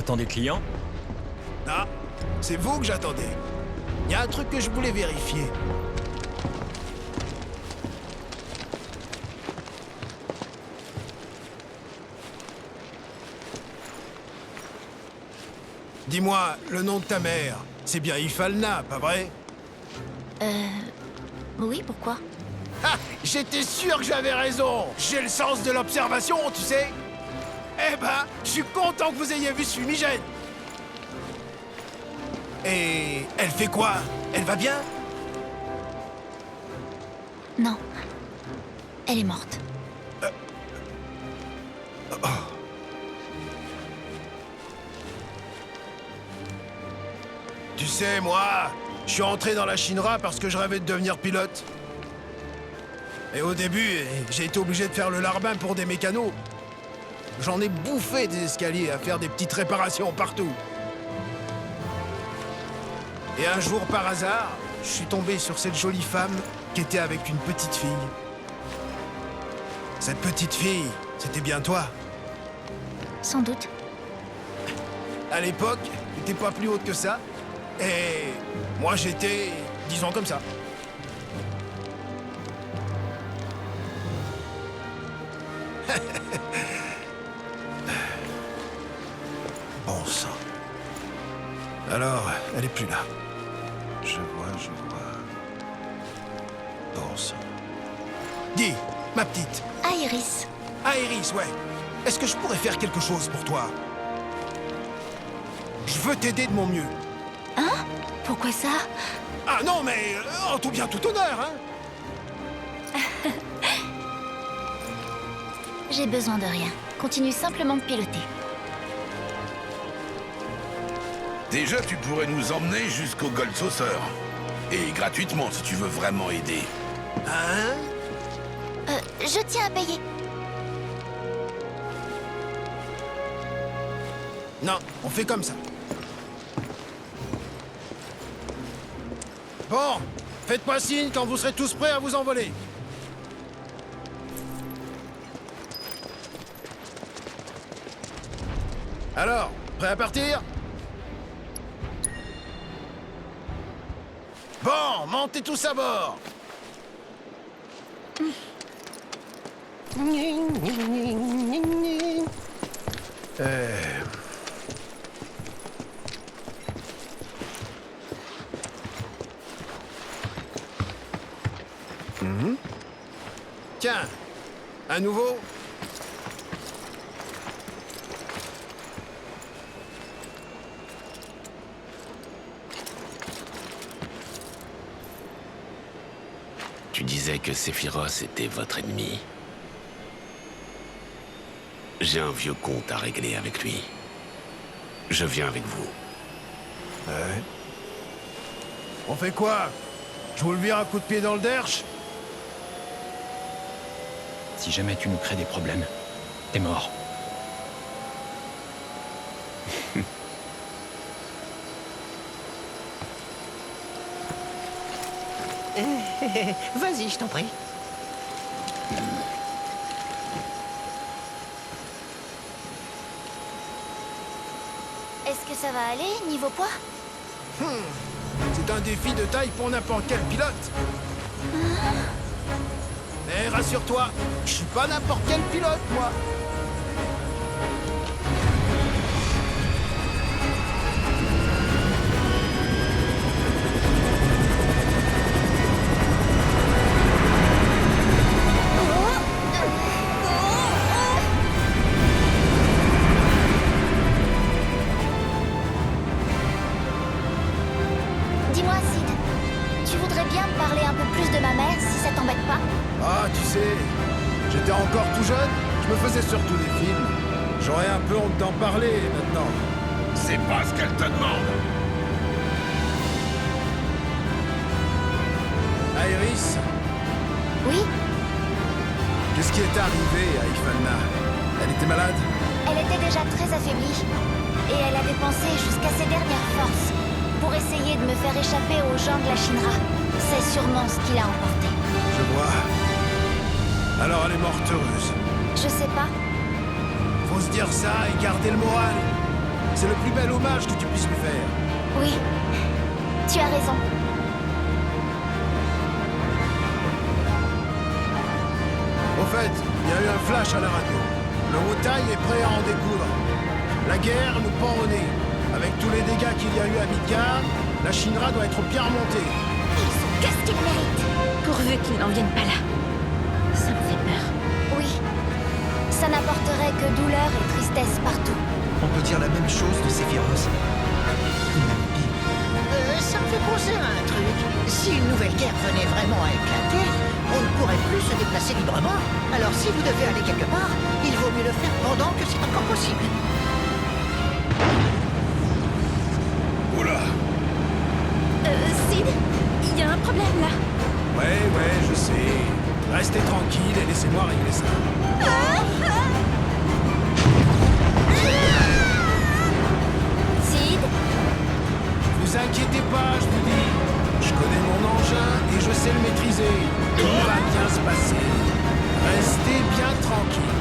T'attends des clients? Ah, c'est vous que j'attendais. Il y a un truc que je voulais vérifier. Dis-moi, le nom de ta mère, c'est bien Ifalna, pas vrai? Oui, pourquoi? Ah, j'étais sûr que j'avais raison. J'ai le sens de l'observation, tu sais. Eh ben, je suis content que vous ayez vu ce fumigène. Et elle fait quoi? Elle va bien? Non. Elle est morte. Tu sais, moi, je suis entré dans la Shinra parce que je rêvais de devenir pilote. Et au début, j'ai été obligé de faire le larbin pour des mécanos. J'en ai bouffé des escaliers à faire des petites réparations partout. Et un jour, par hasard, je suis tombé sur cette jolie femme qui était avec une petite fille. Cette petite fille, c'était bien toi. Sans doute. À l'époque, t'étais pas plus haute que ça. Et moi, j'étais, disons comme ça. Bon sang. Alors, elle est plus là. Je vois. Bon sang. Dis, ma petite. Ah, Iris. Ah, Iris, ouais. Est-ce que je pourrais faire quelque chose pour toi? Je veux t'aider de mon mieux. Hein? Pourquoi ça? Ah non, mais en tout bien, tout honneur, hein? J'ai besoin de rien. Continue simplement de piloter. Déjà, tu pourrais nous emmener jusqu'au Gold Saucer. Et gratuitement, si tu veux vraiment aider. Hein? Je tiens à payer. Non, on fait comme ça. Bon, faites-moi signe quand vous serez tous prêts à vous envoler. Alors, prêt à partir? Bon, montez tous à bord. Tiens, un nouveau? Tu disais que Sephiroth était votre ennemi. J'ai un vieux compte à régler avec lui. Je viens avec vous. Ouais. On fait quoi? Je vous le vire un coup de pied dans le derche? Si jamais tu nous crées des problèmes, t'es mort. Vas-y, je t'en prie. Est-ce que ça va aller, niveau poids? C'est un défi de taille pour n'importe quel pilote. Mais rassure-toi, je suis pas n'importe quel pilote, moi. Dis-moi, Sid, tu voudrais bien me parler un peu plus de ma mère, si ça t'embête pas? Ah, tu sais, j'étais encore tout jeune, je me faisais surtout des films. J'aurais un peu honte d'en parler, maintenant. C'est pas ce qu'elle te demande. Iris, Oui? qu'est-ce qui est arrivé à Ifalna? Elle était malade? Elle était déjà très affaiblie. Et elle avait pensé jusqu'à ses dernières forces pour essayer de me faire échapper aux gens de la Shinra. C'est sûrement ce qui l'a emporté. Je vois. Alors elle est morte heureuse. Je sais pas. Faut se dire ça et garder le moral. C'est le plus bel hommage que tu puisses lui faire. Oui, tu as raison. Au fait, il y a eu un flash à la radio. Le Wotai est prêt à en découdre. La guerre nous pend au nez. Avec tous les dégâts qu'il y a eu à Midgard, la Shinra doit être bien remontée. Ils sont qu'est-ce qu'ils méritent. Pourvu qu'ils n'en viennent pas là. Ça me fait peur. Oui, ça n'apporterait que douleur et tristesse partout. On peut dire la même chose de Sephiroth. Ou même pire. Ça me fait penser à un truc. Si une nouvelle guerre venait vraiment à éclater, on ne pourrait plus se déplacer librement. Alors si vous devez aller quelque part, il vaut mieux le faire pendant que c'est encore possible. Oula! Sid, il y a un problème là. Ouais, je sais. Restez tranquille et laissez-moi régler ça. Sid, Vous inquiétez pas, je vous dis. Je connais mon engin et je sais le maîtriser. Tout va bien se passer. Restez bien tranquille.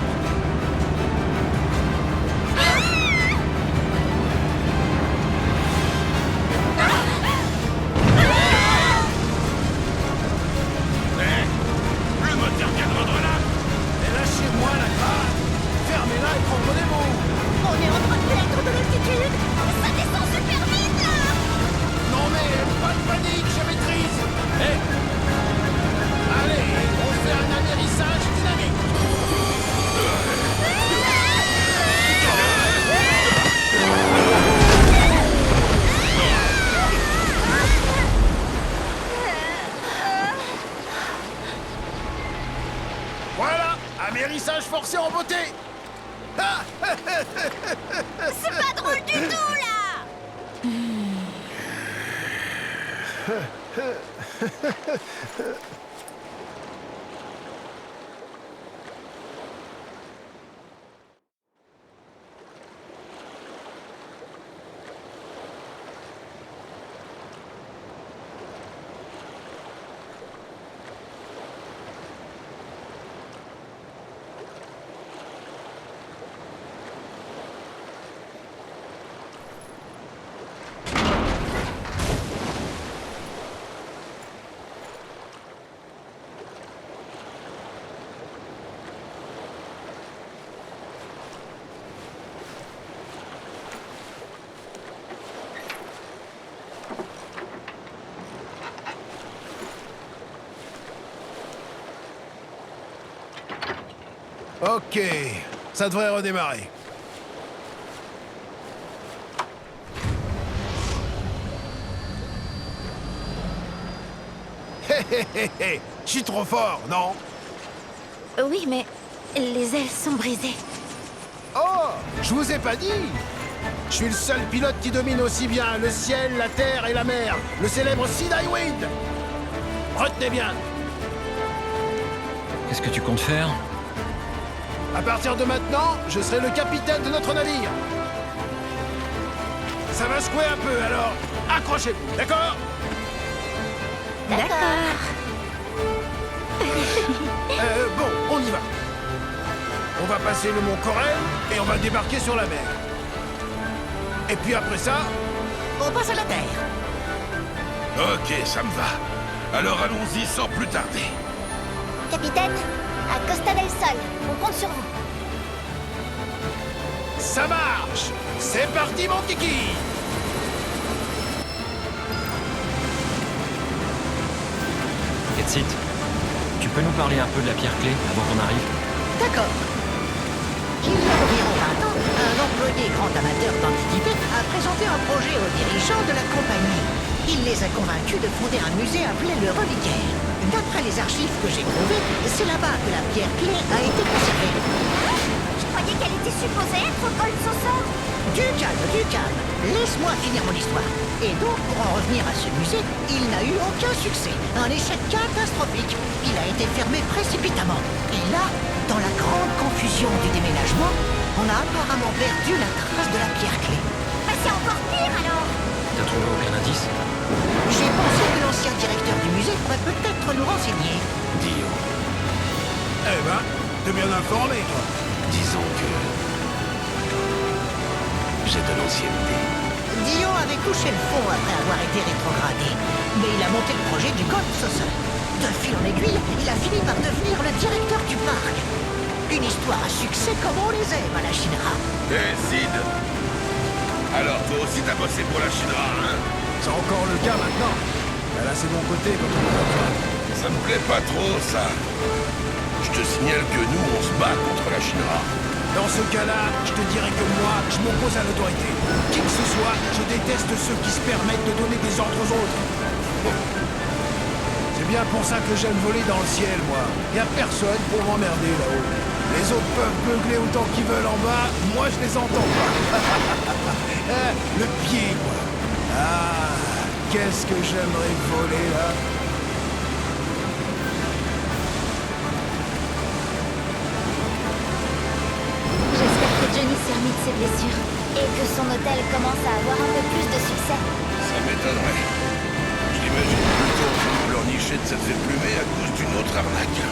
Le moteur vient de rendre là! Et lâchez-moi la grave. Fermez-la et comprenez-vous. On est en train de perdre de l'altitude. ça descend super vite là. Non mais, pas de panique, je maîtrise. Allez, on fait un amérissage dynamique. Voilà, amérissage forcé en beauté. C'est pas drôle du tout là. Ok, ça devrait redémarrer. Hé, je suis trop fort, non? Oui, mais les ailes sont brisées. Oh, je vous ai pas dit. Je suis le seul pilote qui domine aussi bien le ciel, la terre et la mer, le célèbre Sid Highwind. Retenez bien, Qu'est-ce que tu comptes faire? à partir de maintenant, je serai le capitaine de notre navire. Ça va secouer un peu, alors accrochez-vous, d'accord? D'accord. Bon, on y va. On va passer le mont Corel et on va débarquer sur la mer. Et puis après ça, On passe à la Terre. Ok, ça me va. Alors allons-y sans plus tarder. Capitaine, à Costa del Sol, on compte sur vous. ça marche. C'est parti, mon kiki. Ketsit, tu peux nous parler un peu de la pierre clé avant qu'on arrive? D'accord. Il y a environ 20 ans, un employé grand amateur d'antiquité a présenté un projet aux dirigeants de la compagnie. Il les a convaincus de fonder un musée appelé le Reliquaire. D'après les archives que j'ai trouvées, c'est là-bas que la pierre clé a été conservée. Je croyais qu'elle était supposée être au Gold Saucer. Du calme. Laisse-moi finir mon histoire. Et donc, pour en revenir à ce musée, il n'a eu aucun succès. Un échec catastrophique. Il a été fermé précipitamment. Et là, dans la grande confusion du déménagement, on a apparemment perdu la trace de la pierre clé. Bah c'est encore pire alors. T'as trouvé aucun indice? J'ai pensé que l'ancien directeur du musée pourrait peut-être nous renseigner. Dio, Eh ben, t'es bien informé, toi. disons que... J'ai de l'ancienneté. Dio avait touché le fond après avoir été rétrogradé, mais il a monté le projet du Gold Saucer. De fil en aiguille, il a fini par devenir le directeur du parc. Une histoire à succès comme on les aime à la Shinra. Hé, Sid. Alors, toi aussi t'as bossé pour la Shinra, hein? C'est encore le cas maintenant. Elle a ses bons côtés quand on en a besoin. Ça me plaît pas trop, ça. Je te signale que nous, on se bat contre la Shinra. Dans ce cas-là, je te dirais que moi, je m'oppose à l'autorité. Qui que ce soit, je déteste ceux qui se permettent de donner des ordres aux autres. C'est bien pour ça que j'aime voler dans le ciel, moi. Y a personne pour m'emmerder là-haut. Les autres peuvent beugler autant qu'ils veulent en bas, moi je les entends pas. Le pied, quoi. Ah, qu'est-ce que j'aimerais voler, là. J'espère que Johnny s'est remis de ses blessures et que son hôtel commence à avoir un peu plus de succès. Ça m'étonnerait. Je l'imagine plutôt en train de pleurnicher de cette plumée à cause d'une autre arnaque.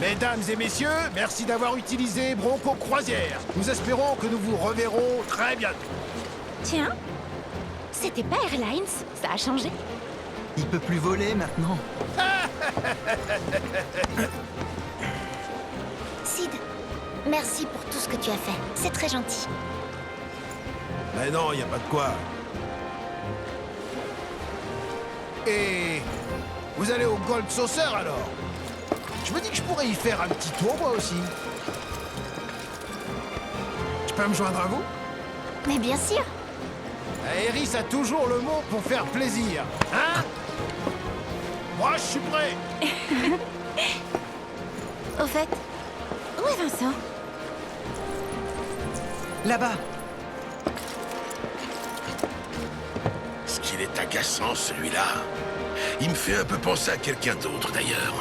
Mesdames et messieurs, merci d'avoir utilisé Bronco Croisière. Nous espérons que nous vous reverrons très bientôt. Tiens, c'était pas Airlines, ça a changé. Il peut plus voler maintenant. Sid, merci pour tout ce que tu as fait. C'est très gentil. Mais non, y a pas de quoi. Et vous allez au Gold Saucer alors? Je me dis que je pourrais y faire un petit tour moi aussi. Je peux me joindre à vous? Mais bien sûr. Eris a toujours le mot pour faire plaisir. Hein? Moi, je suis prêt. Au fait, où est Vincent? Là-bas. Ce qu'il est agaçant, celui-là. Il me fait un peu penser à quelqu'un d'autre, d'ailleurs.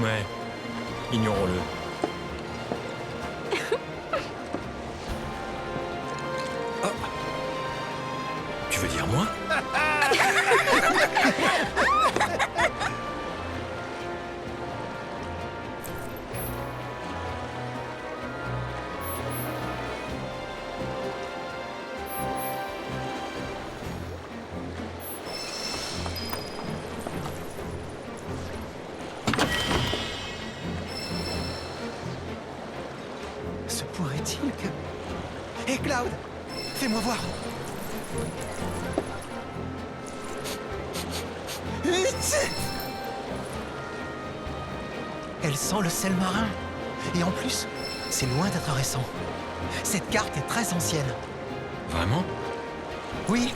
Ouais, ignorons-le. Oh. Tu veux dire moi? Se pourrait-il que... Hé, Cloud! Fais-moi voir. Elle sent le sel marin. Et en plus, c'est loin d'être récent. Cette carte est très ancienne. Vraiment? Oui,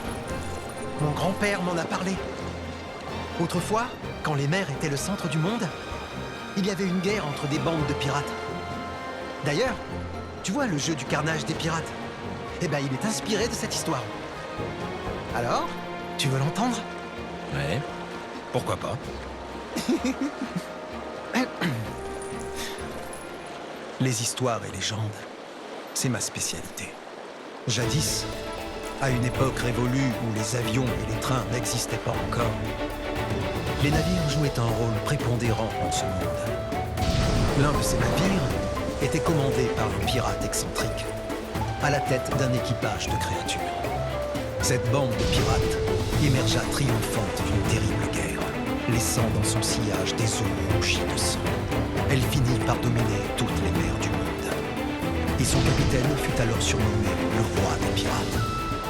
mon grand-père m'en a parlé. Autrefois, quand les mers étaient le centre du monde, il y avait une guerre entre des bandes de pirates. D'ailleurs, tu vois le jeu du carnage des pirates? Eh ben, il est inspiré de cette histoire. Alors, tu veux l'entendre? Ouais, pourquoi pas? Les histoires et légendes, c'est ma spécialité. Jadis, à une époque révolue où les avions et les trains n'existaient pas encore, les navires jouaient un rôle prépondérant dans ce monde. L'un de ces navires était commandé par un pirate excentrique, à la tête d'un équipage de créatures. Cette bande de pirates émergea triomphante d'une terrible guerre, laissant dans son sillage des eaux rougies de sang. Elle finit par dominer toutes les mers du monde. Et son capitaine fut alors surnommé le roi des pirates.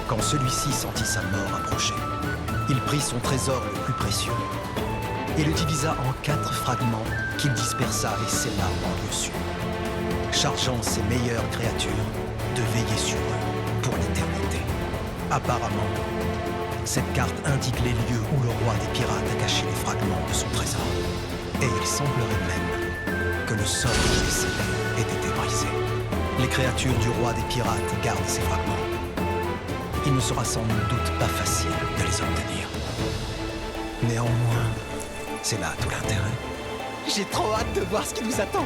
Quand celui-ci sentit sa mort approcher, il prit son trésor le plus précieux et le divisa en 4 fragments qu'il dispersa et scella en lieu sûr, chargeant ses meilleures créatures de veiller sur eux pour l'éternité. Apparemment, cette carte indique les lieux où le roi des pirates a caché les fragments de son trésor. Et il semblerait même que le sort qui les scellait ait été brisé. Les créatures du roi des pirates gardent ces fragments. Il ne sera sans nul doute pas facile de les obtenir. Néanmoins, C'est là tout l'intérêt. J'ai trop hâte de voir ce qui nous attend.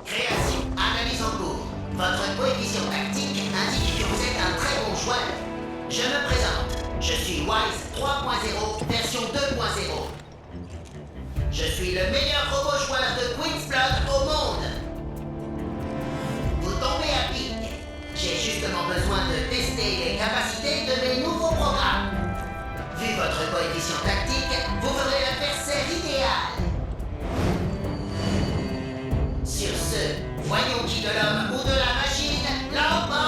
Création, analyse en cours. Votre coefficient tactique indique que vous êtes un très bon joueur. Je me présente. Je suis Wise 3.0, version 2.0. Je suis le meilleur robot joueur de Queen's Blood au monde. Vous tombez à pic. J'ai justement besoin de tester les capacités de mes nouveaux programmes. Vu votre coefficient tactique, vous ferez l'adversaire idéal. Sur ce, voyons qui de l'homme ou de la machine l'emporte.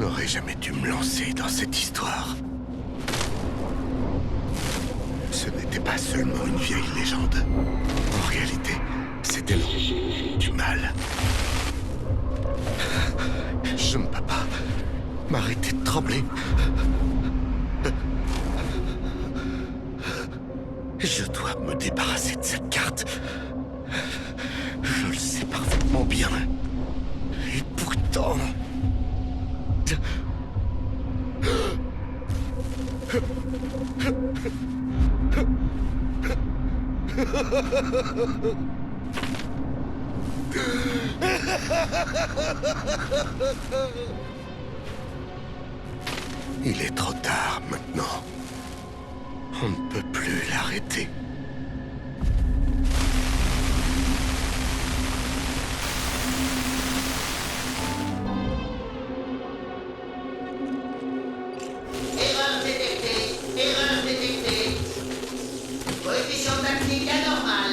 n'aurais jamais dû me lancer dans cette histoire. Ce n'était pas seulement une vieille légende. En réalité, c'était du mal. Je ne peux pas m'arrêter de trembler. Je dois me débarrasser de cette carte. Je le sais parfaitement bien. Et pourtant... Il est trop tard maintenant. On ne peut plus l'arrêter. Erreur détectée. Erreur détectée. Coefficient tactique anormal.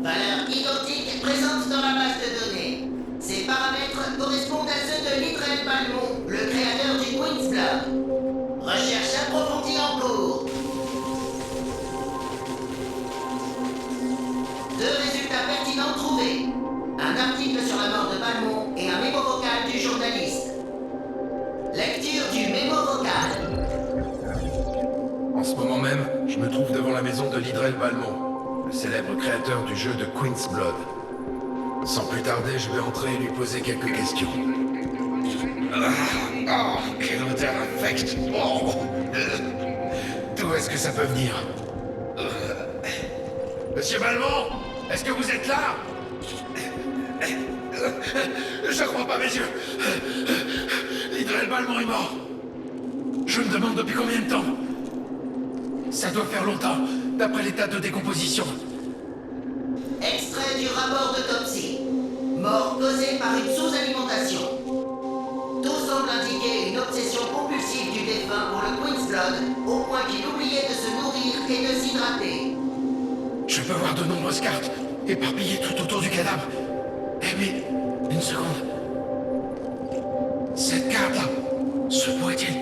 Valeur identique présente dans la base de données. Ces paramètres correspondent à ceux de Lidrel Balmont, le créateur du Queen's Blood. Recherche approfondie en cours. 2 résultats pertinents trouvés. Un article sur la mort de Balmont et un mémo vocal du journaliste. Lecture du mémo vocal. En ce moment même, je me trouve devant la maison de Lidrel Balmont, le célèbre créateur du jeu de Queen's Blood. Sans plus tarder, je vais entrer et lui poser quelques questions. Oh, quelle odeur infecte! Oh. D'où est-ce que ça peut venir? Monsieur Balmont, est-ce que vous êtes là? Je crois pas mes yeux. Lidrel Balmont est mort. Je me demande depuis combien de temps? Ça doit faire longtemps, d'après l'état de décomposition. Extrait du rapport d'autopsie. Mort causée par une sous-alimentation. Tout semble indiquer une obsession compulsive du défunt pour le Queen's Blood, au point qu'il oubliait de se nourrir et de s'hydrater. Je peux voir de nombreuses cartes, éparpillées tout autour du cadavre. Eh mais, une seconde. Cette carte-là, se pourrait-il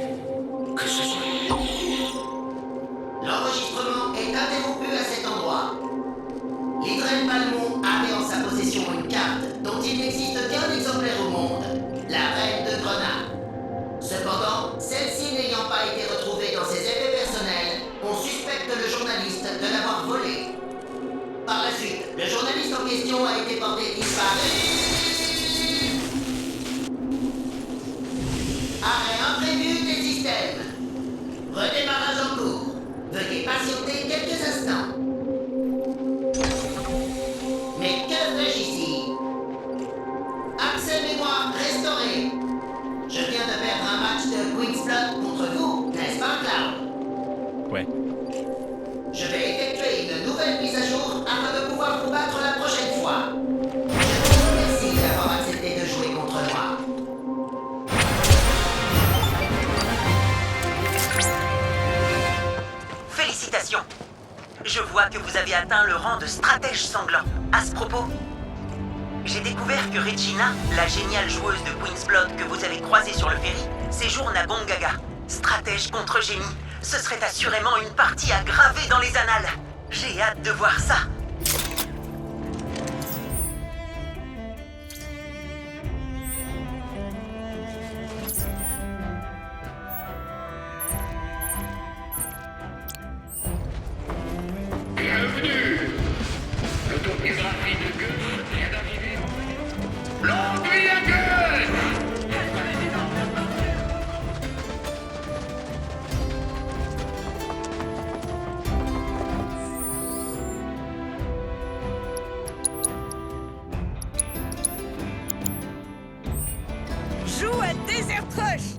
que ce soit... L'enregistrement est interrompu à cet endroit. Lidrel Balmont avait en sa possession une carte dont il n'existe qu'un exemplaire au monde, la Reine de Grenade. Cependant, celle-ci n'ayant pas été retrouvée dans ses effets personnels, on suspecte le journaliste de l'avoir volée. Par la suite, le journaliste en question a été porté disparu. Arrêt imprévu des systèmes. Redémarrage en cours. Veuillez patienter quelques instants. Mais que fais-je ici? Accès mémoire restauré. Je viens de perdre un match de Queen's Blood contre vous, n'est-ce pas, Cloud? Ouais. Je vais effectuer une nouvelle mise à jour afin de pouvoir vous battre la prochaine fois. Je vous remercie d'avoir accepté de jouer contre moi. Félicitations! Je vois que vous avez atteint le rang de stratège sanglant. À ce propos, j'ai découvert que Regina, la géniale joueuse de Queen's Blood que vous avez croisée sur le ferry, séjourne à Gongaga. Stratège contre génie, ce serait assurément une partie à graver dans les annales. J'ai hâte de voir ça. Bienvenue! L'autographie de Goethe vient d'arriver. L'enduit à Goethe! Joue à Desert Rush!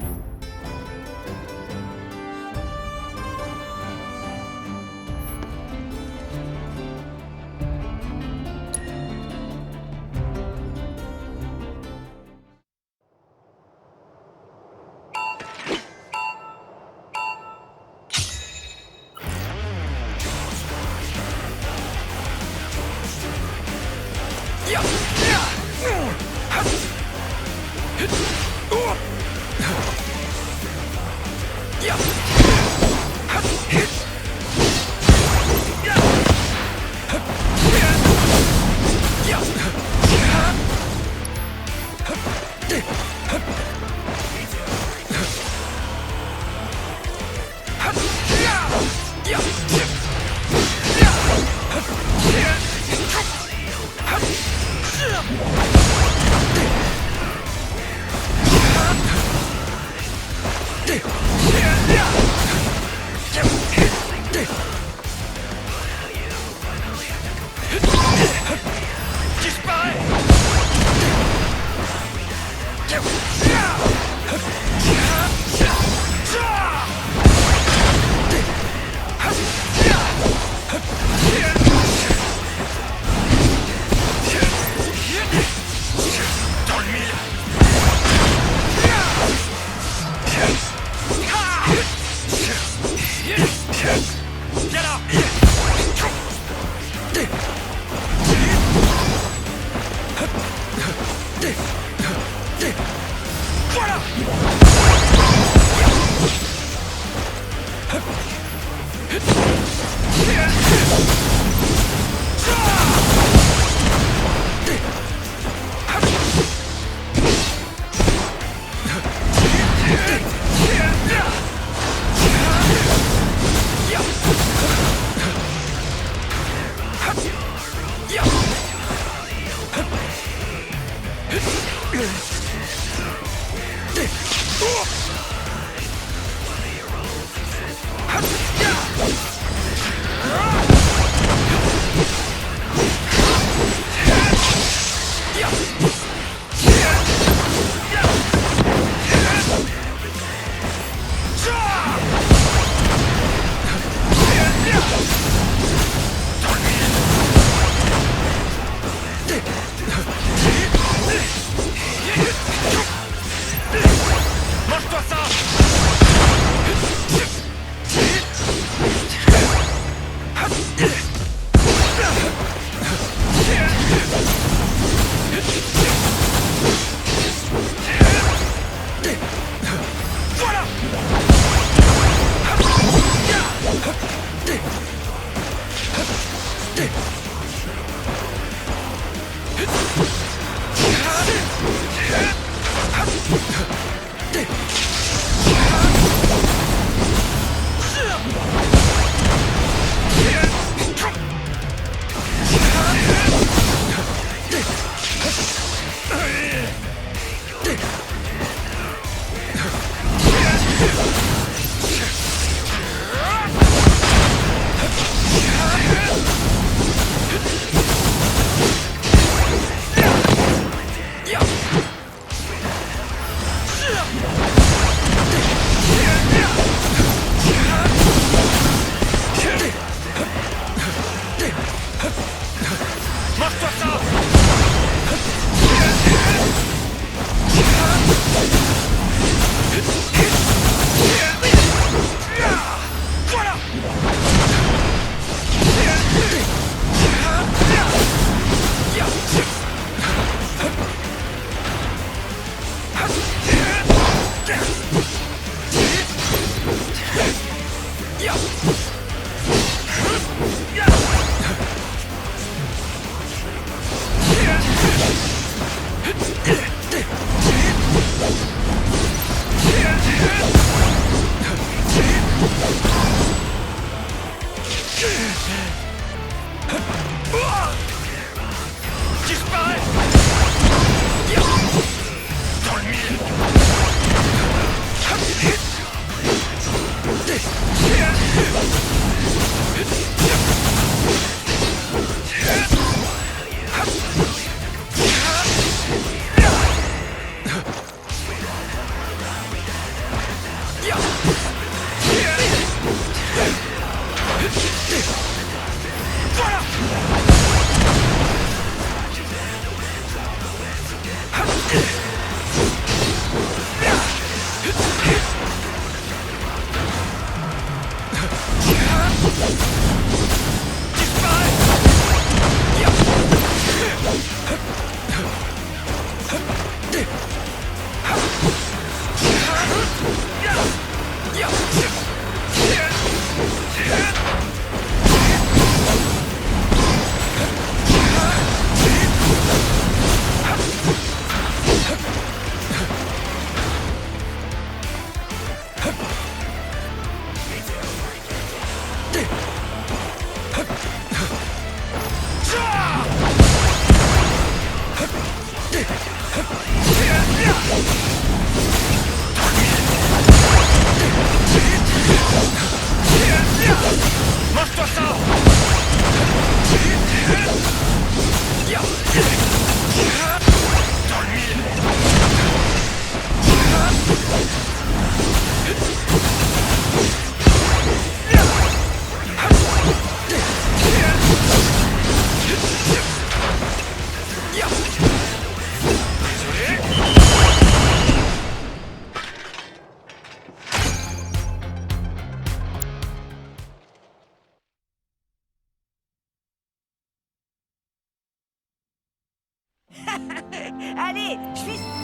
Allez, je suis...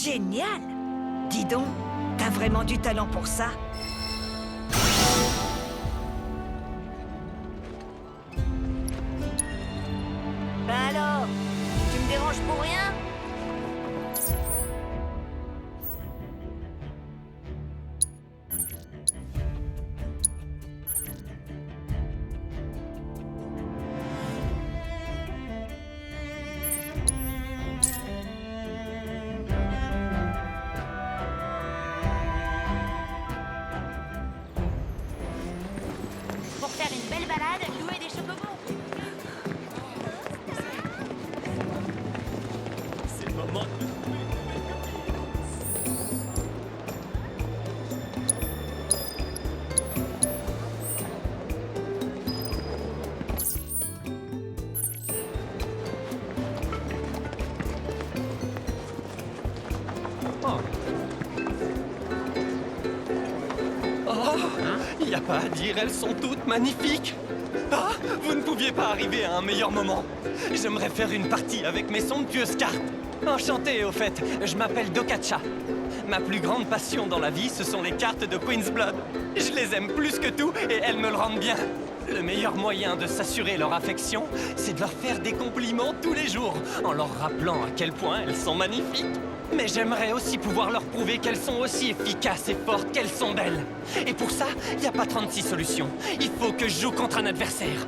Génial! Dis donc, t'as vraiment du talent pour ça? Ben alors, tu me déranges pour rien? Pour faire une belle balade, louer des chocobos. C'est le moment de... Oh, y a pas à dire, elles sont toutes magnifiques. Ah, vous ne pouviez pas arriver à un meilleur moment. J'aimerais faire une partie avec mes somptueuses cartes. Enchanté, au fait, je m'appelle Dokkacha. Ma plus grande passion dans la vie, ce sont les cartes de Queen's Blood. Je les aime plus que tout et elles me le rendent bien. Le meilleur moyen de s'assurer leur affection, c'est de leur faire des compliments tous les jours, en leur rappelant à quel point elles sont magnifiques. Mais j'aimerais aussi pouvoir leur prouver qu'elles sont aussi efficaces et fortes qu'elles sont belles. Et pour ça, il n'y a pas 36 solutions. Il faut que je joue contre un adversaire.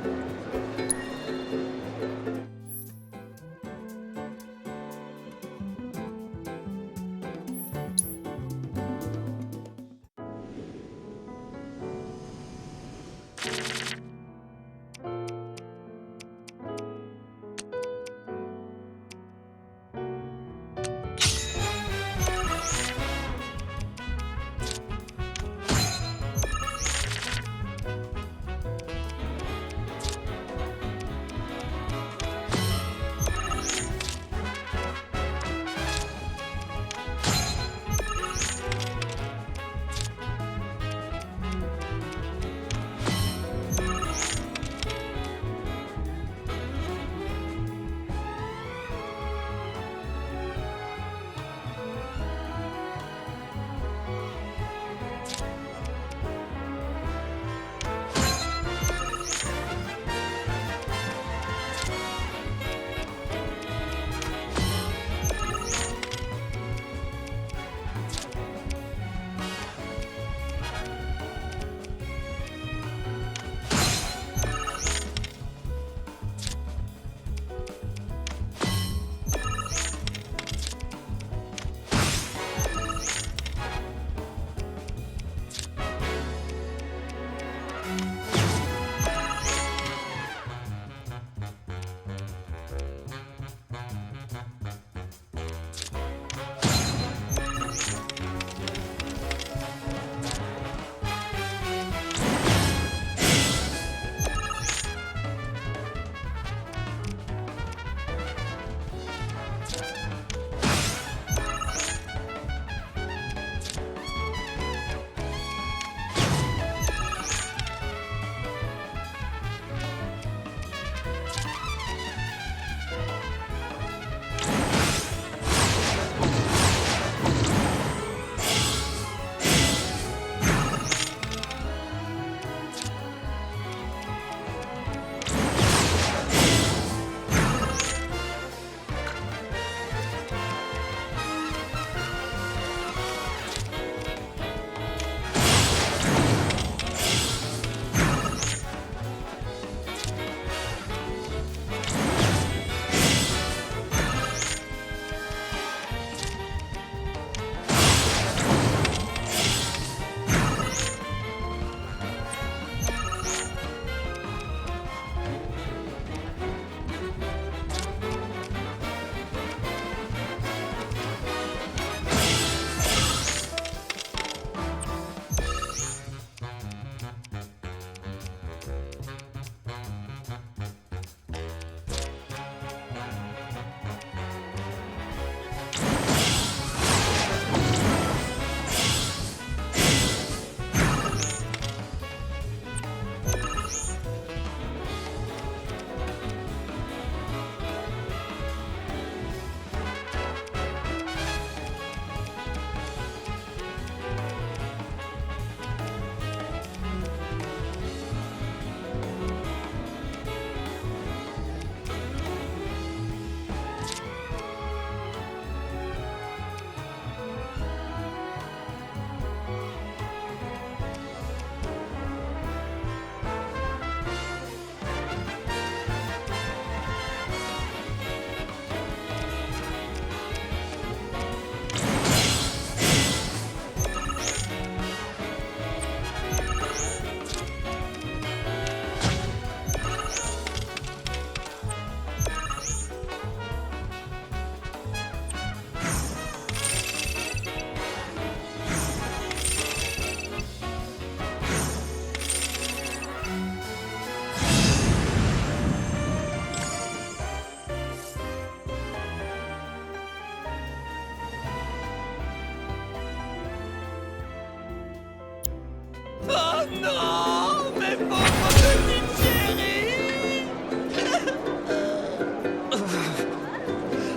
Oh, mes pauvres petites chéries!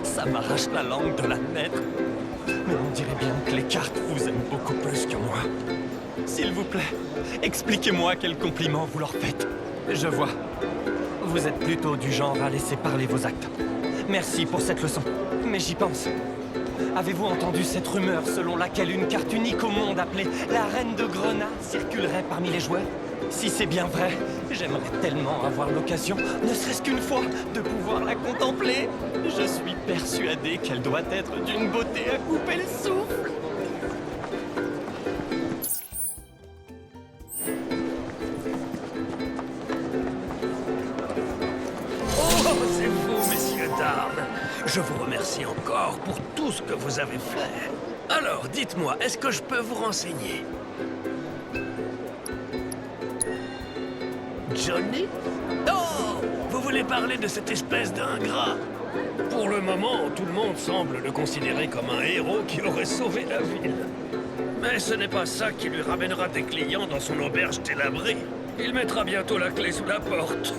Ça m'arrache la langue de l'admettre. Mais on dirait bien que les cartes vous aiment beaucoup plus que moi. S'il vous plaît, expliquez-moi quel compliment vous leur faites. Je vois. Vous êtes plutôt du genre à laisser parler vos actes. Merci pour cette leçon. Mais j'y pense. Avez-vous entendu cette rumeur selon laquelle une carte unique au monde appelée la Reine de Grenat circulerait parmi les joueurs? Si c'est bien vrai, j'aimerais tellement avoir l'occasion, ne serait-ce qu'une fois, de pouvoir la contempler. Je suis persuadé qu'elle doit être d'une beauté à couper le souffle. Oh, c'est vous, messieurs, dames. Je vous remercie encore pour tout ce que vous avez fait. Alors, dites-moi, est-ce que je peux vous renseigner? Johnny? Oh! Vous voulez parler de cette espèce d'ingrat? Pour le moment, tout le monde semble le considérer comme un héros qui aurait sauvé la ville. Mais ce n'est pas ça qui lui ramènera des clients dans son auberge délabrée. Il mettra bientôt la clé sous la porte.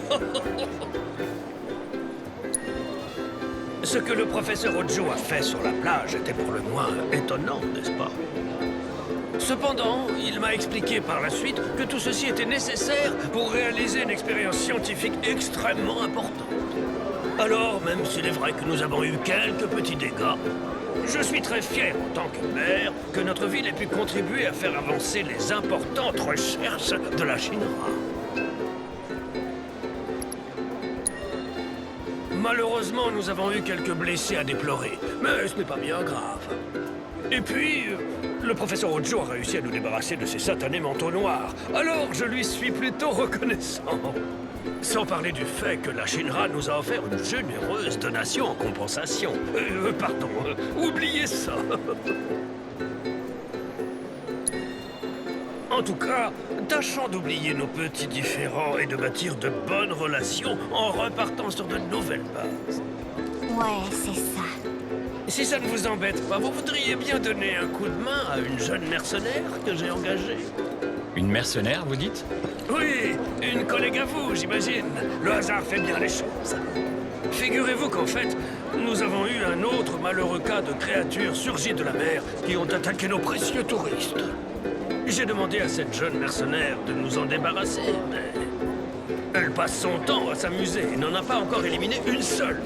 Ce que le professeur Ojo a fait sur la plage était pour le moins étonnant, n'est-ce pas? Cependant, il m'a expliqué par la suite que tout ceci était nécessaire pour réaliser une expérience scientifique extrêmement importante. Alors, même s'il est vrai que nous avons eu quelques petits dégâts, je suis très fier en tant que maire que notre ville ait pu contribuer à faire avancer les importantes recherches de la Shinra. Malheureusement, nous avons eu quelques blessés à déplorer, mais ce n'est pas bien grave. Et puis, le professeur Ojo a réussi à nous débarrasser de ces satanés manteaux noirs, alors je lui suis plutôt reconnaissant. Sans parler du fait que la Shinra nous a offert une généreuse donation en compensation. Pardon, oubliez ça. En tout cas, tâchons d'oublier nos petits différends et de bâtir de bonnes relations en repartant sur de nouvelles bases. Ouais, c'est ça. Si ça ne vous embête pas, vous voudriez bien donner un coup de main à une jeune mercenaire que j'ai engagée? Une mercenaire, vous dites? Oui, une collègue à vous, j'imagine. Le hasard fait bien les choses. Figurez-vous qu'en fait, nous avons eu un autre malheureux cas de créatures surgies de la mer qui ont attaqué nos précieux touristes. J'ai demandé à cette jeune mercenaire de nous en débarrasser, mais elle passe son temps à s'amuser et n'en a pas encore éliminé une seule.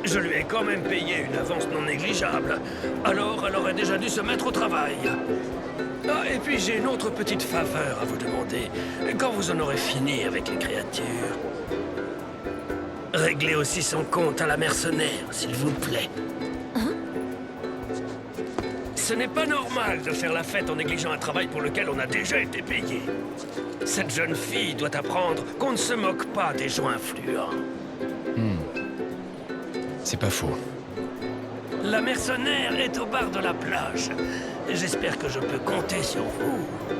Je lui ai quand même payé une avance non négligeable, alors elle aurait déjà dû se mettre au travail. Ah, et puis j'ai une autre petite faveur à vous demander. Quand vous en aurez fini avec les créatures, réglez aussi son compte à la mercenaire, s'il vous plaît. Ce n'est pas normal de faire la fête en négligeant un travail pour lequel on a déjà été payé. Cette jeune fille doit apprendre qu'on ne se moque pas des gens influents. C'est pas faux. La mercenaire est au bar de la plage. J'espère que je peux compter sur vous.